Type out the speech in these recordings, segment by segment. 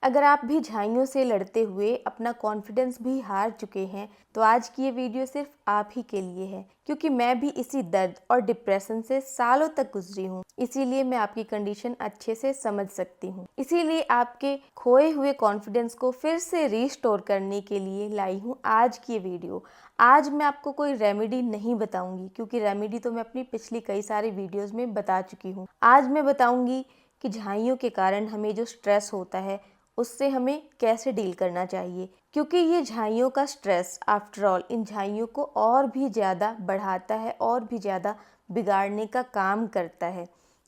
अगर आप भी झाइयों से लड़ते हुए अपना कॉन्फिडेंस भी हार चुके हैं तो आज की ये वीडियो सिर्फ आप ही के लिए है, क्योंकि मैं भी इसी दर्द और डिप्रेशन से सालों तक गुजरी हूँ। इसीलिए मैं आपकी कंडीशन अच्छे से समझ सकती हूँ। इसीलिए आपके खोए हुए कॉन्फिडेंस को फिर से रिस्टोर करने के लिए लाई हूँ आज की ये वीडियो। आज मैं आपको कोई रेमेडी नहीं बताऊंगी, क्योंकि रेमेडी तो मैं अपनी पिछली कई सारी वीडियोस में बता चुकी हूँ। आज मैं बताऊंगी कि झाइयों के कारण हमें जो स्ट्रेस होता है उससे हमें कैसे डील करना चाहिए, क्योंकि ये झाइयों का स्ट्रेस आफ्टर ऑल इन झाइयों को और भी ज़्यादा बढ़ाता है और भी ज़्यादा बिगाड़ने का काम करता है।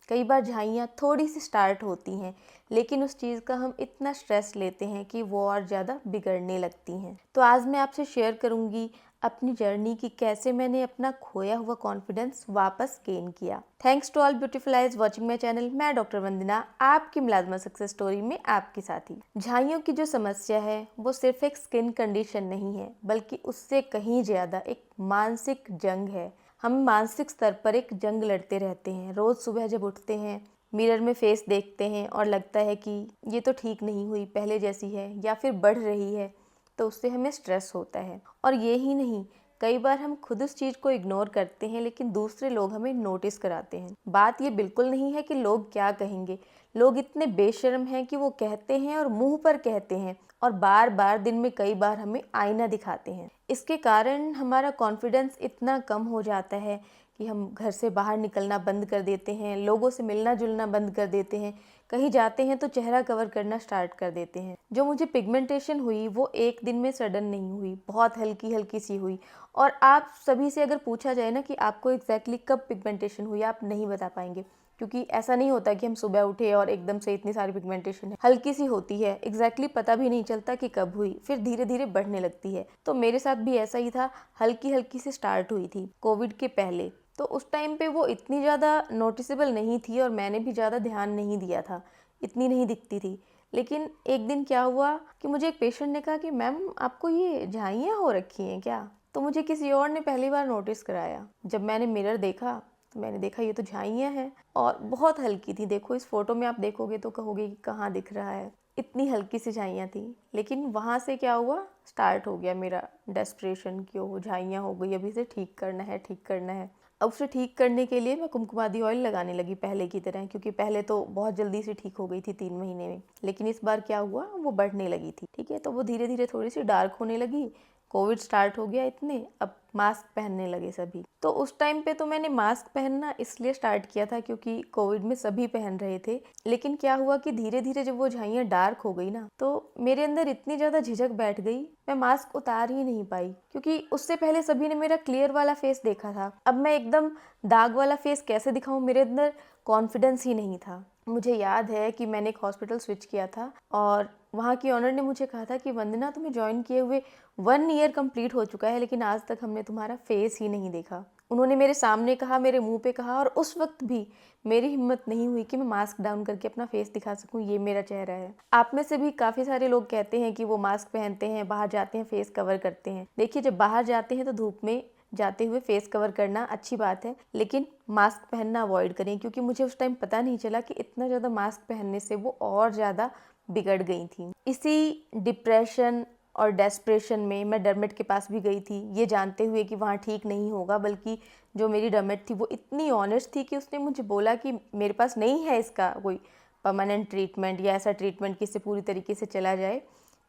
कई बार झाइयाँ थोड़ी सी स्टार्ट होती हैं, लेकिन उस चीज़ का हम इतना स्ट्रेस लेते हैं कि वो और ज़्यादा बिगड़ने लगती हैं। तो आज मैं आपसे शेयर करूँगी अपनी जर्नी की कैसे मैंने अपना खोया हुआ कॉन्फिडेंस वापस गेन किया। Thanks to all beautiful eyes watching my channel. मैं डॉक्टर वंदना आपकी मुलाजमा सक्सेस स्टोरी में आपके साथी। झाइयों की जो समस्या है वो सिर्फ एक स्किन कंडीशन नहीं है, बल्कि उससे कहीं ज़्यादा एक मानसिक जंग है। हम मानसिक स्तर पर एक जंग लड़ते रहते हैं। रोज़ सुबह जब उठते हैं, मिरर में फेस देखते हैं और लगता है कि ये तो ठीक नहीं हुई, पहले जैसी है या फिर बढ़ रही है, तो उससे हमें स्ट्रेस होता है। और ये ही नहीं, कई बार हम खुद उस चीज़ को इग्नोर करते हैं, लेकिन दूसरे लोग हमें नोटिस कराते हैं। बात ये बिल्कुल नहीं है कि लोग क्या कहेंगे। लोग इतने बेशर्म हैं कि वो कहते हैं और मुंह पर कहते हैं और बार बार दिन में कई बार हमें आईना दिखाते हैं। इसके कारण हमारा कॉन्फिडेंस इतना कम हो जाता है कि हम घर से बाहर निकलना बंद कर देते हैं, लोगों से मिलना जुलना बंद कर देते हैं, कहीं जाते हैं तो चेहरा कवर करना स्टार्ट कर देते हैं। जो मुझे पिगमेंटेशन हुई वो एक दिन में सडन नहीं हुई, बहुत हल्की हल्की सी हुई। और आप सभी से अगर पूछा जाए ना कि आपको एग्जैक्टली कब पिगमेंटेशन हुई, आप नहीं बता पाएंगे, क्योंकि ऐसा नहीं होता कि हम सुबह उठे और एकदम से इतनी सारी पिगमेंटेशन है। हल्की सी होती है, एग्जैक्टली पता भी नहीं चलता कि कब हुई, फिर धीरे धीरे बढ़ने लगती है। तो मेरे साथ भी ऐसा ही था, हल्की हल्की सी स्टार्ट हुई थी कोविड के पहले। तो उस टाइम पे वो इतनी ज़्यादा नोटिसेबल नहीं थी और मैंने भी ज़्यादा ध्यान नहीं दिया था, इतनी नहीं दिखती थी। लेकिन एक दिन क्या हुआ कि मुझे एक पेशेंट ने कहा कि मैम आपको ये झाइयाँ हो रखी हैं क्या। तो मुझे किसी और ने पहली बार नोटिस कराया। जब मैंने मिरर देखा तो मैंने देखा ये तो झाइयाँ हैं और बहुत हल्की थी। देखो इस फोटो में आप देखोगे तो कहोगे कि कहाँ दिख रहा है, इतनी हल्की सी झाइयाँ थी। लेकिन वहाँ से क्या हुआ, स्टार्ट हो गया मेरा डेस्परेशन कि वो झाइयाँ हो गई, अभी इसे ठीक करना है, ठीक करना है। अब उसे ठीक करने के लिए मैं कुमकुमादी ऑयल लगाने लगी पहले की तरह, क्योंकि पहले तो बहुत जल्दी से ठीक हो गई थी 3 महीने में। लेकिन इस बार क्या हुआ, वो बढ़ने लगी थी। ठीक है, तो वो धीरे धीरे थोड़ी सी डार्क होने लगी। कोविड स्टार्ट हो गया इतने, अब मास्क पहनने लगे सभी। तो उस टाइम पे तो मैंने मास्क पहनना इसलिए स्टार्ट किया था क्योंकि कोविड में सभी पहन रहे थे। लेकिन क्या हुआ कि धीरे धीरे जब वो झाइयाँ डार्क हो गई ना, तो मेरे अंदर इतनी ज़्यादा झिझक बैठ गई, मैं मास्क उतार ही नहीं पाई, क्योंकि उससे पहले सभी ने मेरा क्लियर वाला फेस देखा था। अब मैं एकदम दाग वाला फेस कैसे दिखाऊं, मेरे अंदर कॉन्फिडेंस ही नहीं था। मुझे याद है कि मैंने एक हॉस्पिटल स्विच किया था और वहाँ की ऑनर ने मुझे कहा था कि वंदना तुम्हें ज्वाइन किए हुए 1 ईयर कंप्लीट हो चुका है, लेकिन आज तक हमने तुम्हारा फेस ही नहीं देखा। उन्होंने मेरे सामने कहा, मेरे मुंह पे कहा, और उस वक्त भी मेरी हिम्मत नहीं हुई कि मैं मास्क डाउन करके अपना फेस दिखा सकूं, ये मेरा चेहरा है। आप में से भी काफ़ी सारे लोग कहते हैं कि वो मास्क पहनते हैं, बाहर जाते हैं फेस कवर करते हैं। देखिए, जब बाहर जाते हैं तो धूप में जाते हुए फेस कवर करना अच्छी बात है, लेकिन मास्क पहनना अवॉइड करें, क्योंकि मुझे उस टाइम पता नहीं चला कि इतना ज़्यादा मास्क पहनने से वो और ज़्यादा बिगड़ गई थी। इसी डिप्रेशन और डेस्परेशन में मैं डर्मेट के पास भी गई थी, ये जानते हुए कि वहाँ ठीक नहीं होगा। बल्कि जो मेरी डर्मेट थी वो इतनी ऑनेस्ट थी कि उसने मुझे बोला कि मेरे पास नहीं है इसका कोई परमानेंट ट्रीटमेंट या ऐसा ट्रीटमेंट कि इससे पूरी तरीके से चला जाए।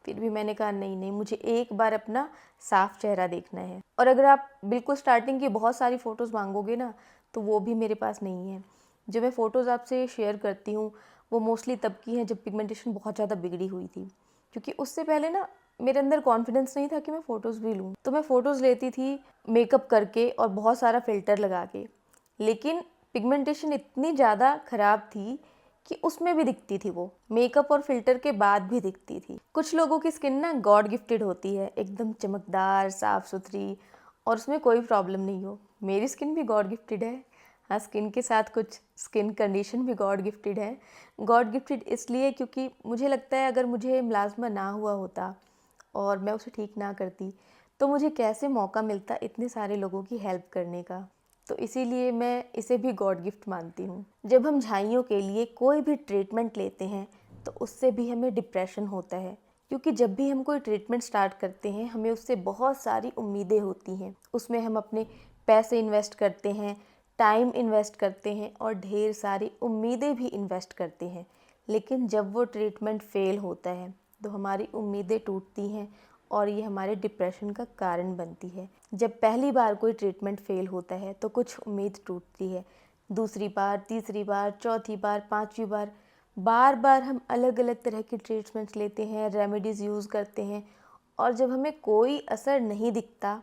फिर भी मैंने कहा नहीं नहीं, मुझे एक बार अपना साफ चेहरा देखना है। और अगर आप बिल्कुल स्टार्टिंग की बहुत सारी फ़ोटोज़ मांगोगे ना, तो वो भी मेरे पास नहीं है। जो मैं फ़ोटोज़ आपसे शेयर करती हूँ वो मोस्टली तब की हैं जब पिगमेंटेशन बहुत ज़्यादा बिगड़ी हुई थी, क्योंकि उससे पहले ना मेरे अंदर कॉन्फिडेंस नहीं था कि मैं फ़ोटोज़ भी लूँ। तो मैं फ़ोटोज़ लेती थी मेकअप करके और बहुत सारा फ़िल्टर लगा के, लेकिन पिगमेंटेशन इतनी ज़्यादा ख़राब थी कि उसमें भी दिखती थी, वो मेकअप और फिल्टर के बाद भी दिखती थी। कुछ लोगों की स्किन ना गॉड गिफ्टेड होती है, एकदम चमकदार साफ़ सुथरी, और उसमें कोई प्रॉब्लम नहीं हो। मेरी स्किन भी गॉड गिफ्टेड है। हाँ, स्किन के साथ कुछ स्किन कंडीशन भी गॉड गिफ्टेड है। गॉड गिफ्टेड इसलिए क्योंकि मुझे लगता है अगर मुझे मिलाज़मा ना हुआ होता और मैं उसे ठीक ना करती, तो मुझे कैसे मौका मिलता इतने सारे लोगों की हेल्प करने का। तो इसीलिए मैं इसे भी गॉड गिफ्ट मानती हूँ। जब हम झाइयों के लिए कोई भी ट्रीटमेंट लेते हैं तो उससे भी हमें डिप्रेशन होता है। क्योंकि जब भी हम कोई ट्रीटमेंट स्टार्ट करते हैं हमें उससे बहुत सारी उम्मीदें होती हैं, उसमें हम अपने पैसे इन्वेस्ट करते हैं, टाइम इन्वेस्ट करते हैं और ढेर सारी उम्मीदें भी इन्वेस्ट करते हैं। लेकिन जब वो ट्रीटमेंट फेल होता है तो हमारी उम्मीदें टूटती हैं और ये हमारे डिप्रेशन का कारण बनती है। जब पहली बार कोई ट्रीटमेंट फेल होता है तो कुछ उम्मीद टूटती है, दूसरी बार, तीसरी बार, चौथी बार, पांचवी बार, बार बार हम अलग अलग तरह के ट्रीटमेंट्स लेते हैं, रेमेडीज़ यूज़ करते हैं और जब हमें कोई असर नहीं दिखता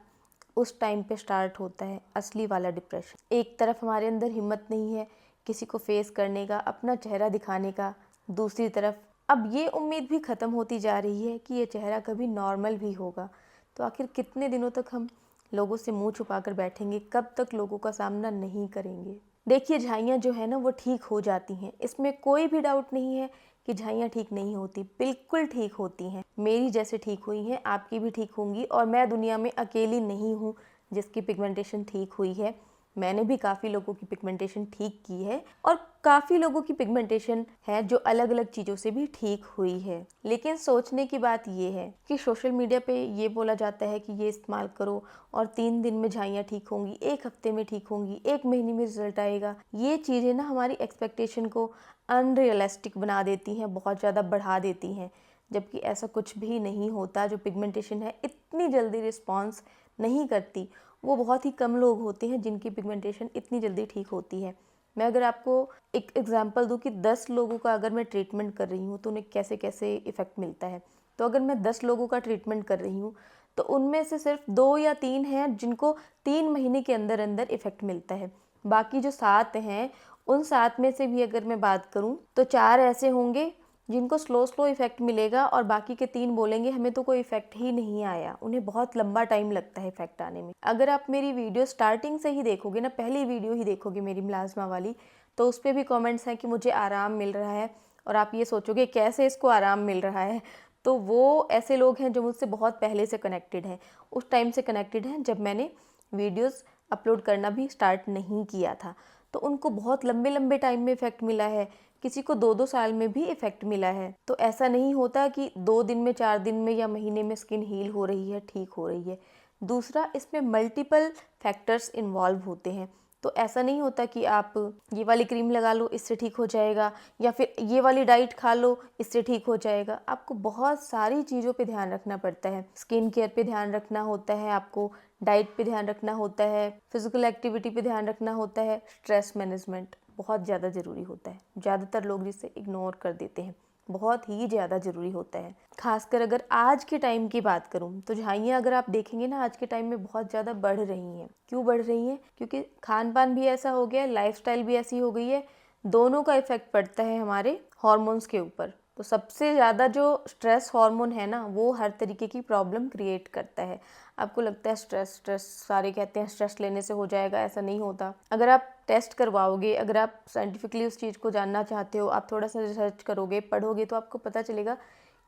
उस टाइम पे स्टार्ट होता है असली वाला डिप्रेशन। एक तरफ हमारे अंदर हिम्मत नहीं है किसी को फेस करने का, अपना चेहरा दिखाने का, दूसरी तरफ अब ये उम्मीद भी ख़त्म होती जा रही है कि ये चेहरा कभी नॉर्मल भी होगा। तो आखिर कितने दिनों तक हम लोगों से मुंह छुपा कर बैठेंगे, कब तक लोगों का सामना नहीं करेंगे। देखिए झाइयाँ जो है ना वो ठीक हो जाती हैं, इसमें कोई भी डाउट नहीं है कि झाइयाँ ठीक नहीं होती, बिल्कुल ठीक होती हैं। मेरी जैसे ठीक हुई हैं आपकी भी ठीक होंगी और मैं दुनिया में अकेली नहीं हूँ जिसकी पिगमेंटेशन ठीक हुई है। मैंने भी काफ़ी लोगों की पिगमेंटेशन ठीक की है और काफ़ी लोगों की पिगमेंटेशन है जो अलग अलग चीज़ों से भी ठीक हुई है। लेकिन सोचने की बात ये है कि सोशल मीडिया पे ये बोला जाता है कि ये इस्तेमाल करो और 3 दिन में झाइयाँ ठीक होंगी, 1 हफ्ते में ठीक होंगी, 1 महीने में रिजल्ट आएगा। ये चीज़ें ना हमारी एक्सपेक्टेशन को अनरियलिस्टिक बना देती हैं, बहुत ज़्यादा बढ़ा देती हैं, जबकि ऐसा कुछ भी नहीं होता। जो पिगमेंटेशन है इतनी जल्दी रिस्पॉन्स नहीं करती, वो बहुत ही कम लोग होते हैं जिनकी पिगमेंटेशन इतनी जल्दी ठीक होती है। मैं अगर आपको एक एग्जांपल दूं कि 10 लोगों का अगर मैं ट्रीटमेंट कर रही हूँ तो उन्हें कैसे कैसे इफ़ेक्ट मिलता है, तो अगर मैं 10 लोगों का ट्रीटमेंट कर रही हूँ तो उनमें से सिर्फ 2 या 3 हैं जिनको 3 महीने के अंदर अंदर इफ़ेक्ट मिलता है। बाकी जो 7 हैं उन 7 में से भी अगर मैं बात करूँ तो 4 ऐसे होंगे जिनको स्लो इफ़ेक्ट मिलेगा और बाकी के 3 बोलेंगे हमें तो कोई इफ़ेक्ट ही नहीं आया। उन्हें बहुत लंबा टाइम लगता है इफ़ेक्ट आने में। अगर आप मेरी वीडियो स्टार्टिंग से ही देखोगे ना, पहली वीडियो ही देखोगे मेरी मिलाज़मा वाली, तो उस पर भी कमेंट्स हैं कि मुझे आराम मिल रहा है और आप ये सोचोगे कैसे इसको आराम मिल रहा है। तो वो ऐसे लोग हैं जो मुझसे बहुत पहले से कनेक्टेड हैं, उस टाइम से कनेक्टेड हैं जब मैंने वीडियोज़ अपलोड करना भी स्टार्ट नहीं किया था। तो उनको बहुत लंबे लंबे टाइम में इफ़ेक्ट मिला है, किसी को 2-2 साल में भी इफ़ेक्ट मिला है। तो ऐसा नहीं होता कि 2 दिन में, 4 दिन में या महीने में स्किन हील हो रही है, ठीक हो रही है। दूसरा, इसमें मल्टीपल फैक्टर्स इन्वॉल्व होते हैं। तो ऐसा नहीं होता कि आप ये वाली क्रीम लगा लो इससे ठीक हो जाएगा या फिर ये वाली डाइट खा लो इससे ठीक हो जाएगा। आपको बहुत सारी चीज़ों पे ध्यान रखना पड़ता है। स्किन केयर पे ध्यान रखना होता है, आपको डाइट पे ध्यान रखना होता है, फिजिकल एक्टिविटी पे ध्यान रखना होता है, स्ट्रेस मैनेजमेंट बहुत ज़्यादा ज़रूरी होता है। ज़्यादातर लोग जिसे इग्नोर कर देते हैं, बहुत ही ज़्यादा ज़रूरी होता है। खासकर अगर आज के टाइम की बात करूँ तो झाइयाँ अगर आप देखेंगे ना आज के टाइम में बहुत ज़्यादा बढ़ रही हैं। क्यों बढ़ रही हैं? क्योंकि खान पान भी ऐसा हो गया है, लाइफस्टाइल भी ऐसी हो गई है, दोनों का इफेक्ट पड़ता है हमारे हॉर्मोन्स के ऊपर। तो सबसे ज़्यादा जो स्ट्रेस हार्मोन है ना वो हर तरीके की प्रॉब्लम क्रिएट करता है। आपको लगता है स्ट्रेस स्ट्रेस, सारे कहते हैं स्ट्रेस लेने से हो जाएगा, ऐसा नहीं होता। अगर आप टेस्ट करवाओगे, अगर आप साइंटिफिकली उस चीज़ को जानना चाहते हो, आप थोड़ा सा रिसर्च करोगे, पढ़ोगे, तो आपको पता चलेगा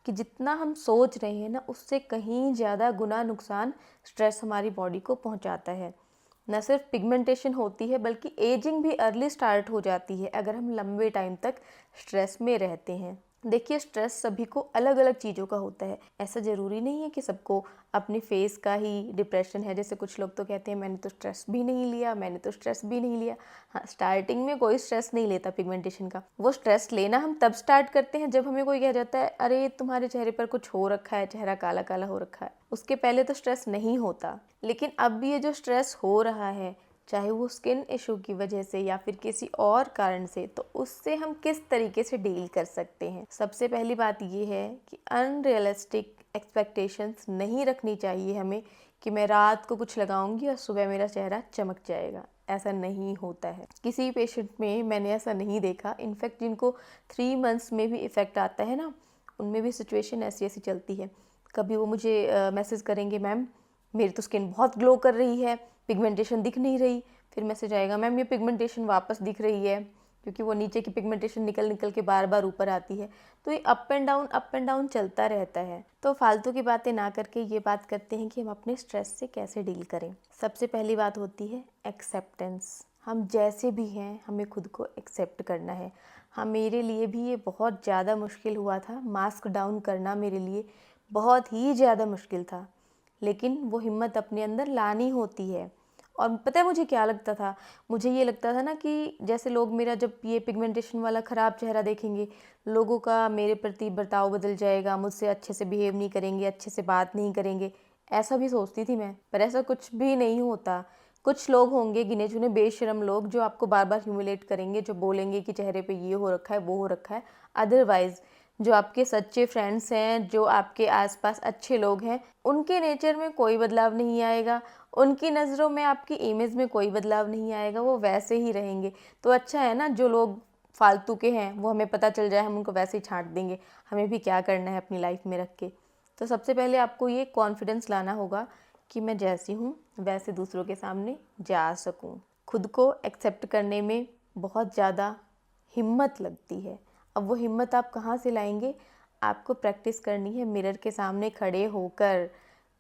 कि जितना हम सोच रहे हैं ना उससे कहीं ज़्यादा गुना नुकसान स्ट्रेस हमारी बॉडी को पहुंचाता है। न सिर्फ पिगमेंटेशन होती है बल्कि एजिंग भी अर्ली स्टार्ट हो जाती है अगर हम लंबे टाइम तक स्ट्रेस में रहते हैं। देखिए स्ट्रेस सभी को अलग अलग चीज़ों का होता है, ऐसा ज़रूरी नहीं है कि सबको अपने फेस का ही डिप्रेशन है। जैसे कुछ लोग तो कहते हैं मैंने तो स्ट्रेस भी नहीं लिया, मैंने तो स्ट्रेस भी नहीं लिया। हाँ, स्टार्टिंग में कोई स्ट्रेस नहीं लेता पिगमेंटेशन का। वो स्ट्रेस लेना हम तब स्टार्ट करते हैं जब हमें कोई कह जाता है अरे तुम्हारे चेहरे पर कुछ हो रखा है, चेहरा काला काला हो रखा है। उसके पहले तो स्ट्रेस नहीं होता। लेकिन अब ये जो स्ट्रेस हो रहा है, चाहे वो स्किन इशू की वजह से या फिर किसी और कारण से, तो उससे हम किस तरीके से डील कर सकते हैं। सबसे पहली बात ये है कि अनरियलिस्टिक एक्सपेक्टेशंस नहीं रखनी चाहिए हमें कि मैं रात को कुछ लगाऊंगी और सुबह मेरा चेहरा चमक जाएगा। ऐसा नहीं होता है। किसी पेशेंट में मैंने ऐसा नहीं देखा। इनफैक्ट जिनको 3 मंथ्स में भी इफ़ेक्ट आता है ना, उनमें भी सिचुएशन ऐसी ऐसी चलती है। कभी वो मुझे मैसेज करेंगे मैम मेरी तो स्किन बहुत ग्लो कर रही है, पिगमेंटेशन दिख नहीं रही। फिर मैसेज आएगा मैम ये पिगमेंटेशन वापस दिख रही है, क्योंकि वो नीचे की पिगमेंटेशन निकल निकल के बार बार ऊपर आती है। तो ये अप एंड डाउन चलता रहता है। तो फालतू की बातें ना करके ये बात करते हैं कि हम अपने स्ट्रेस से कैसे डील करें। सबसे पहली बात होती है एक्सेप्टेंस। हम जैसे भी हैं हमें खुद को एक्सेप्ट करना है। हाँ, मेरे लिए भी ये बहुत ज़्यादा मुश्किल हुआ था, मास्क डाउन करना मेरे लिए बहुत ही ज़्यादा मुश्किल था। लेकिन वो हिम्मत अपने अंदर लानी होती है। और पता है मुझे क्या लगता था? मुझे ये लगता था ना कि जैसे लोग मेरा जब ये पिगमेंटेशन वाला ख़राब चेहरा देखेंगे, लोगों का मेरे प्रति बर्ताव बदल जाएगा, मुझसे अच्छे से बिहेव नहीं करेंगे, अच्छे से बात नहीं करेंगे, ऐसा भी सोचती थी मैं। पर ऐसा कुछ भी नहीं होता। कुछ लोग होंगे गिने-चुने बेशर्म लोग जो आपको बार-बार ह्यूमिलेट करेंगे, जो बोलेंगे कि चेहरे पे ये हो रखा है, वो हो रखा है। अदरवाइज़ जो आपके सच्चे फ्रेंड्स हैं, जो आपके आस-पास अच्छे लोग हैं, उनके नेचर में कोई बदलाव नहीं आएगा। उनकी नज़रों में आपकी इमेज में कोई बदलाव नहीं आएगा, वो वैसे ही रहेंगे। तो अच्छा है ना जो लोग फालतू के हैं, वो हमें पता चल जाए हम उनको वैसे ही छाँट देंगे। हमें भी क्या करना है अपनी लाइफ में रख के। तो सबसे पहले आपको ये कॉन्फिडेंस लाना होगा कि मैं जैसी हूँ वैसे दूसरों के सामने जा सकूँ। खुद को एक्सेप्ट करने में बहुत ज़्यादा हिम्मत लगती है। अब वो हिम्मत आप कहाँ से लाएंगे? आपको प्रैक्टिस करनी है मिरर के सामने खड़े होकर,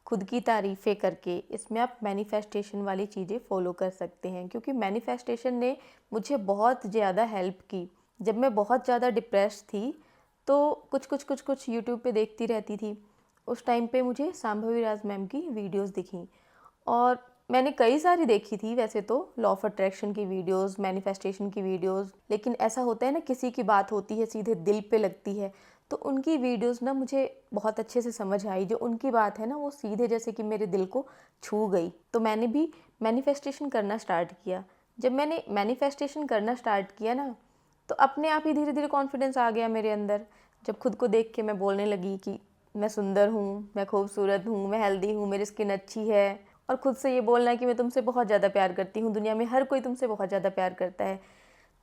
खुद की तारीफ़ें करके। इसमें आप मैनिफेस्टेशन वाली चीज़ें फ़ॉलो कर सकते हैं क्योंकि मैनिफेस्टेशन ने मुझे बहुत ज़्यादा हेल्प की। जब मैं बहुत ज़्यादा डिप्रेस्ड थी तो कुछ यूट्यूब पे देखती रहती थी। उस टाइम पे मुझे शांभवी राज मैम की वीडियोस दिखीं और मैंने कई सारी देखी थी वैसे तो, लॉ ऑफ अट्रैक्शन की वीडियोस, मैनिफेस्टेशन की वीडियोस, लेकिन ऐसा होता है ना किसी की बात होती है सीधे दिल पे लगती है, तो उनकी वीडियोस ना मुझे बहुत अच्छे से समझ आई। जो उनकी बात है ना वो सीधे जैसे कि मेरे दिल को छू गई। तो मैंने भी मैनिफेस्टेशन करना स्टार्ट किया। जब मैंने मैनिफेस्टेशन करना स्टार्ट किया ना तो अपने आप ही धीरे धीरे कॉन्फिडेंस आ गया मेरे अंदर। जब खुद को देख के मैं बोलने लगी कि मैं सुंदर हूँ, मैं खूबसूरत हूँ, मैं हेल्दी हूँ, मेरी स्किन अच्छी है, और खुद से ये बोलना है कि मैं तुमसे बहुत ज़्यादा प्यार करती हूँ, दुनिया में हर कोई तुमसे बहुत ज़्यादा प्यार करता है।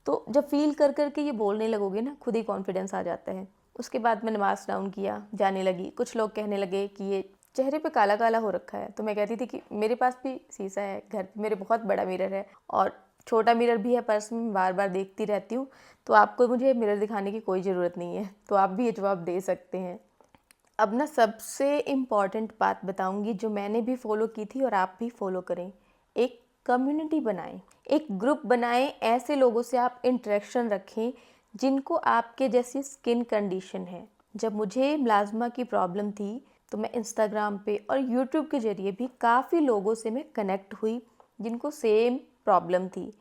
तो जब फील कर कर के ये बोलने लगोगे ना, खुद ही कॉन्फिडेंस आ जाता है। उसके बाद मैंने मास्क डाउन किया, जाने लगी। कुछ लोग कहने लगे कि ये चेहरे पे काला काला हो रखा है, तो मैं कहती थी कि मेरे पास भी शीशा है घर पे, मेरे बहुत बड़ा मिरर है और छोटा मिरर भी है पर्स में, बार बार देखती रहती हूँ। तो आपको मुझे मिरर दिखाने की कोई ज़रूरत नहीं है। तो आप भी ये जवाब दे सकते हैं। अब ना सबसे इम्पॉर्टेंट बात बताऊंगी जो मैंने भी फॉलो की थी और आप भी फॉलो करें। एक कम्युनिटी बनाएं, एक ग्रुप बनाएं, ऐसे लोगों से आप इंटरेक्शन रखें जिनको आपके जैसी स्किन कंडीशन है। जब मुझे मिलाज़्मा की प्रॉब्लम थी तो मैं इंस्टाग्राम पे और यूट्यूब के ज़रिए भी काफ़ी लोगों से मैं कनेक्ट हुई जिनको सेम प्रॉब्लम थी।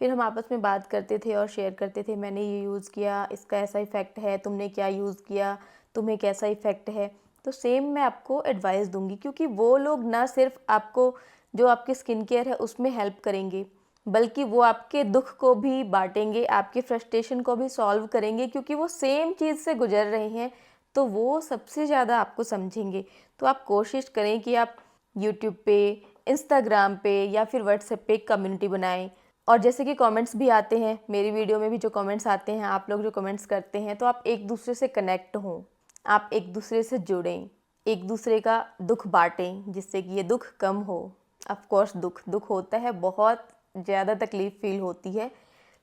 फिर हम आपस में बात करते थे और शेयर करते थे, मैंने ये यूज़ किया, इसका ऐसा इफ़ेक्ट है, तुमने क्या यूज़ किया, तुम्हें कैसा इफ़ेक्ट है। तो सेम मैं आपको एडवाइस दूंगी क्योंकि वो लोग ना सिर्फ आपको जो आपकी स्किन केयर है उसमें हेल्प करेंगे, बल्कि वो आपके दुख को भी बांटेंगे, आपके फ्रस्ट्रेशन को भी सॉल्व करेंगे क्योंकि वो सेम चीज़ से गुजर रहे हैं। तो वो सबसे ज़्यादा आपको समझेंगे। तो आप कोशिश करें कि आप यूट्यूब पे, इंस्टाग्राम पे या फिर व्हाट्सएप पे एक कम्युनिटी बनाएं। और जैसे कि कमेंट्स भी आते हैं मेरी वीडियो में भी, जो कमेंट्स आते हैं, आप लोग जो कमेंट्स करते हैं, तो आप एक दूसरे से कनेक्ट हों, आप एक दूसरे से जुड़ें, एक दूसरे का दुख बांटें जिससे कि ये दुख कम हो। ऑफ कोर्स दुख दुख होता है, बहुत ज़्यादा तकलीफ़ फील होती है,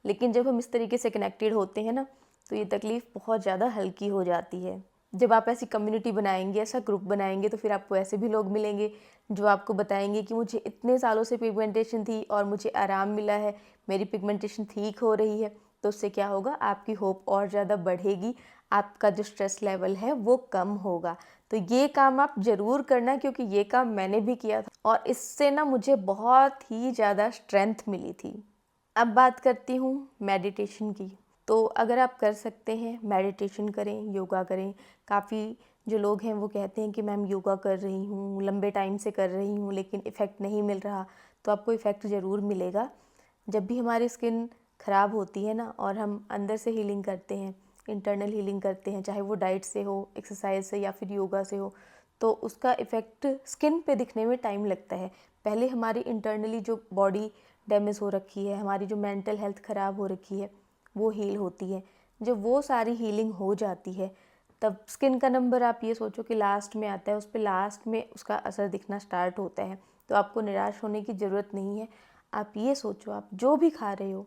लेकिन जब हम इस तरीके से कनेक्टेड होते हैं ना तो ये तकलीफ़ बहुत ज़्यादा हल्की हो जाती है। जब आप ऐसी कम्युनिटी बनाएंगे, ऐसा ग्रुप बनाएंगे, तो फिर आपको ऐसे भी लोग मिलेंगे जो आपको बताएंगे कि मुझे इतने सालों से पिगमेंटेशन थी और मुझे आराम मिला है, मेरी पिगमेंटेशन ठीक हो रही है। तो उससे क्या होगा, आपकी होप और ज़्यादा बढ़ेगी, आपका जो स्ट्रेस लेवल है वो कम होगा। तो ये काम आप ज़रूर करना क्योंकि ये काम मैंने भी किया था और इससे ना मुझे बहुत ही ज़्यादा स्ट्रेंथ मिली थी। अब बात करती हूँ मेडिटेशन की। तो अगर आप कर सकते हैं मेडिटेशन करें, योगा करें। काफ़ी जो लोग हैं वो कहते हैं कि मैम योगा कर रही हूँ, लंबे टाइम से कर रही हूँ लेकिन इफ़ेक्ट नहीं मिल रहा। तो आपको इफ़ेक्ट ज़रूर मिलेगा। जब भी हमारी स्किन ख़राब होती है ना और हम अंदर से हीलिंग करते हैं, इंटरनल हीलिंग करते हैं, चाहे वो डाइट से हो, एक्सरसाइज से या फिर योगा से हो, तो उसका इफ़ेक्ट स्किन पे दिखने में टाइम लगता है। पहले हमारी इंटरनली जो बॉडी डैमेज हो रखी है, हमारी जो मेंटल हेल्थ ख़राब हो रखी है, वो हील होती है। जब वो सारी हीलिंग हो जाती है तब स्किन का नंबर आप ये सोचो कि लास्ट में आता है, उस पर लास्ट में उसका असर दिखना स्टार्ट होता है। तो आपको निराश होने की ज़रूरत नहीं है। आप ये सोचो, आप जो भी खा रहे हो,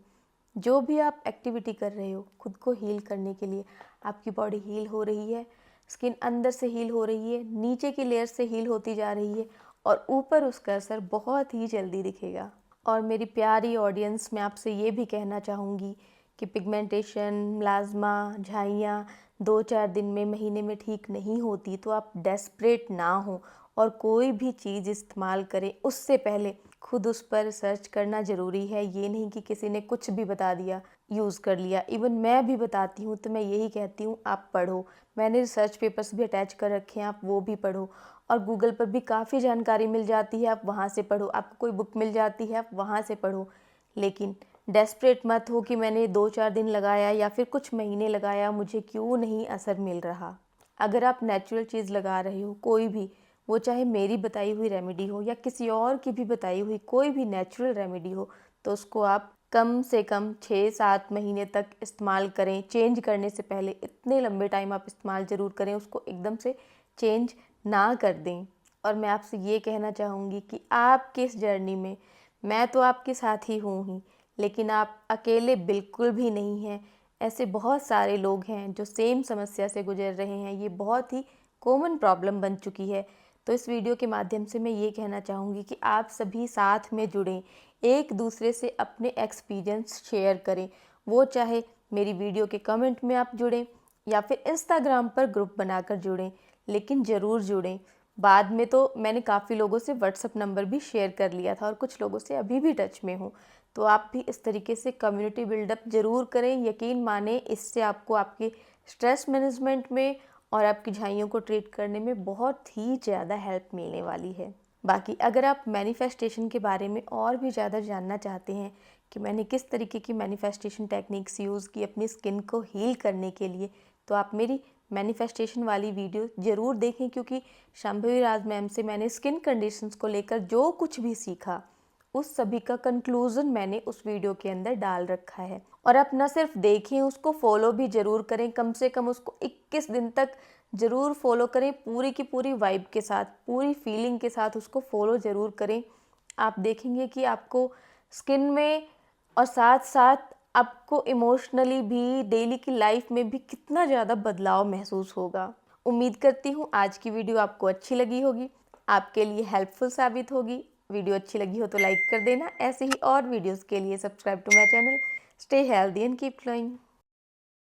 जो भी आप एक्टिविटी कर रहे हो खुद को हील करने के लिए, आपकी बॉडी हील हो रही है, स्किन अंदर से हील हो रही है, नीचे की लेयर से हील होती जा रही है और ऊपर उसका असर बहुत ही जल्दी दिखेगा। और मेरी प्यारी ऑडियंस, मैं आपसे ये भी कहना चाहूँगी कि पिगमेंटेशन, मेलास्मा, झाइयाँ 2-4 दिन में, महीने में ठीक नहीं होती, तो आप डेस्परेट ना हों और कोई भी चीज़ इस्तेमाल करें उससे पहले खुद उस पर रिसर्च करना ज़रूरी है। ये नहीं कि किसी ने कुछ भी बता दिया, यूज़ कर लिया। इवन मैं भी बताती हूँ तो मैं यही कहती हूँ, आप पढ़ो। मैंने रिसर्च पेपर्स भी अटैच कर रखे हैं, आप वो भी पढ़ो। और गूगल पर भी काफ़ी जानकारी मिल जाती है, आप वहाँ से पढ़ो। आपको कोई बुक मिल जाती है, आप वहाँ से पढ़ो। लेकिन डेस्परेट मत हो कि मैंने 2-4 दिन लगाया या फिर कुछ महीने लगाया, मुझे क्यों नहीं असर मिल रहा। अगर आप नेचुरल चीज़ लगा रहे हो कोई भी, वो चाहे मेरी बताई हुई रेमेडी हो या किसी और की भी बताई हुई कोई भी नेचुरल रेमेडी हो, तो उसको आप कम से कम 6-7 महीने तक इस्तेमाल करें। चेंज करने से पहले इतने लंबे टाइम आप इस्तेमाल ज़रूर करें, उसको एकदम से चेंज ना कर दें। और मैं आपसे ये कहना चाहूँगी कि आपकी इस जर्नी में मैं तो आपके साथ ही हूँ ही, लेकिन आप अकेले बिल्कुल भी नहीं हैं। ऐसे बहुत सारे लोग हैं जो सेम समस्या से गुजर रहे हैं। ये बहुत ही कॉमन प्रॉब्लम बन चुकी है। तो इस वीडियो के माध्यम से मैं ये कहना चाहूँगी कि आप सभी साथ में जुड़ें, एक दूसरे से अपने एक्सपीरियंस शेयर करें। वो चाहे मेरी वीडियो के कमेंट में आप जुड़ें या फिर इंस्टाग्राम पर ग्रुप बनाकर जुड़ें, लेकिन ज़रूर जुड़ें। बाद में तो मैंने काफ़ी लोगों से व्हाट्सएप नंबर भी शेयर कर लिया था और कुछ लोगों से अभी भी टच में हूँ। तो आप भी इस तरीके से कम्युनिटी बिल्डअप ज़रूर करें। यकीन माने, इससे आपको आपके स्ट्रेस मैनेजमेंट में और आपकी झाइयों को ट्रीट करने में बहुत ही ज़्यादा हेल्प मिलने वाली है। बाकी अगर आप मैनिफेस्टेशन के बारे में और भी ज़्यादा जानना चाहते हैं कि मैंने किस तरीके की मैनिफेस्टेशन टेक्निक्स यूज़ की अपनी स्किन को हील करने के लिए, तो आप मेरी मैनिफेस्टेशन वाली वीडियो ज़रूर देखें, क्योंकि शांभवी राज मैम से मैंने स्किन कंडीशंस को लेकर जो कुछ भी सीखा, उस सभी का कंक्लूज़न मैंने उस वीडियो के अंदर डाल रखा है। और आप ना सिर्फ देखें, उसको फॉलो भी ज़रूर करें। कम से कम उसको 21 दिन तक ज़रूर फॉलो करें, पूरी की पूरी वाइब के साथ, पूरी फीलिंग के साथ उसको फॉलो ज़रूर करें। आप देखेंगे कि आपको स्किन में और साथ साथ आपको इमोशनली भी, डेली की लाइफ में भी कितना ज़्यादा बदलाव महसूस होगा। उम्मीद करती हूँ आज की वीडियो आपको अच्छी लगी होगी, आपके लिए हेल्पफुल साबित होगी। वीडियो अच्छी लगी हो तो लाइक कर देना। ऐसे ही और वीडियोस के लिए subscribe to my channel. Stay healthy and keep glowing.